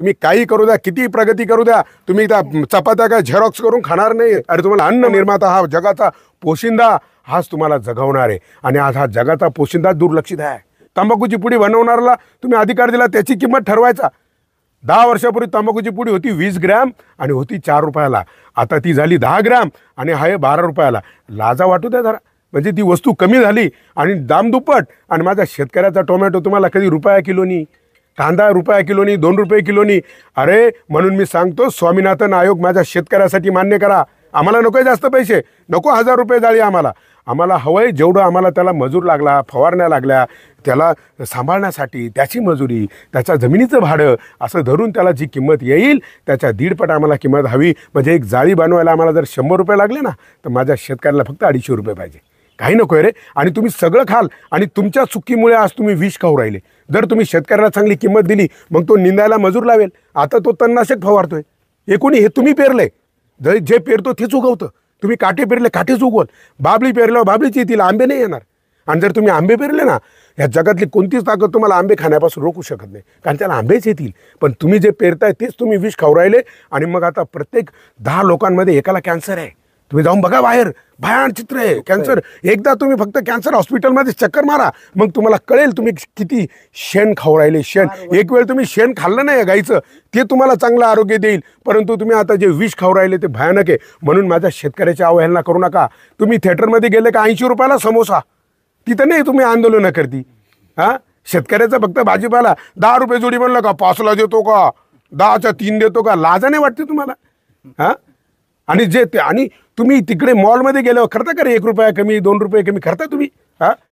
तुम्ही काही करू द्या, किती प्रगती करू द्या, तुम्ही त्या चपात्या काय झेरॉक्स करून खाणार नाही. अरे तुम्हाला अन्न निर्माता, हा जगाचा पोशिंदा, हाच तुम्हाला जगवणार आहे. आणि आज हा जगाचा पोशिंदा दुर्लक्षित आहे. तंबाखूची पुडी बनवणाऱ्याला तुम्ही अधिकार दिला, त्याची किंमत ठरवायचा. 10 वर्षापूर्वी तंबाखूची पुडी होती 20 ग्रॅम आणि होती 4 रुपयाला. आता ती झाली 10 ग्रॅम आणि आहे 12 रुपयाला. लाजा वाटू द्या जरा. म्हणजे ती वस्तू कमी झाली आणि दाम दुप्पट. आणि माझ्या शेतकऱ्याचा टोमॅटो तुम्हाला कधी रुपया किलोनी, कांदा रुपया किलोनी, 2 रुपये किलोनी. अरे म्हणून मी सांगतो, स्वामीनाथन आयोग माझ्या शेतकऱ्यासाठी मान्य करा. आम्हाला नको जास्त पैसे, नको 1000 रुपये जाळी. आम्हाला हवंय जेवढं आम्हाला त्याला मजूर लागला, फवारण्या लागल्या, त्याला सांभाळण्यासाठी त्याची मजुरी, त्याच्या जमिनीचं भाडं असं धरून त्याला जी किंमत येईल त्याच्या 1.5 आम्हाला किंमत हवी. म्हणजे एक जाळी बनवायला आम्हाला जर 100 रुपये लागले ना, तर माझ्या शेतकऱ्याला फक्त 250 रुपये पाहिजे. काही नको रे. आणि तुम्ही सगळं खाल आणि तुमच्या चुकीमुळे आज तुम्ही विष खाऊ राहिले. जर तुम्ही शेतकऱ्याला चांगली किंमत दिली, मग तो निंदायला मजूर लावेल. आता तो तणनाशक फवारतोय. हे तुम्ही पेरले. जे पेरतो तेच उगवतं. तुम्ही काटे पेरले, काटेच उगवल. बाबळी पेरल्यावर बाबळीच येतील, आंबे नाही येणार. आणि जर तुम्ही आंबे पेरले ना, ह्या जगातली कोणतीच ताकद तुम्हाला आंबे खाण्यापासून रोखू शकत नाही, कारण त्याला आंबेच येतील. पण तुम्ही जे पेरताय तेच तुम्ही विष खाऊ राहिले. आणि मग आता प्रत्येक 10 लोकांमध्ये एकाला कॅन्सर आहे. तुम्ही जाऊन बघा बाहेर, भयान चित्र आहे कॅन्सर. एकदा तुम्ही फक्त कॅन्सर हॉस्पिटलमध्ये चक्कर मारा, मग तुम्हाला कळेल तुम्ही किती शेण खाऊ राहिले. शेण एक वेळ तुम्ही शेण खाल्लं नाही गाईचं, ते तुम्हाला चांगलं आरोग्य देईल. परंतु तुम्ही आता जे विष खाऊ राहिले ते भयानक आहे. म्हणून माझ्या शेतकऱ्याची अवहेलना करू नका. तुम्ही थिएटरमध्ये गेले का 80 रुपयाला समोसा, तिथं नाही तुम्ही आंदोलनं करती. हां, शेतकऱ्याचा फक्त भाजीपाला 10 रुपये जोडी म्हणलं का 5ला देतो का, 10च्या 3 देतो का, लाजा नाही वाटते तुम्हाला? हां, आणि तुम्ही तिकडे मॉलमध्ये गेल्यावर करता का रे 1 रुपया कमी, 2 रुपये कमी करता तुम्ही? हां.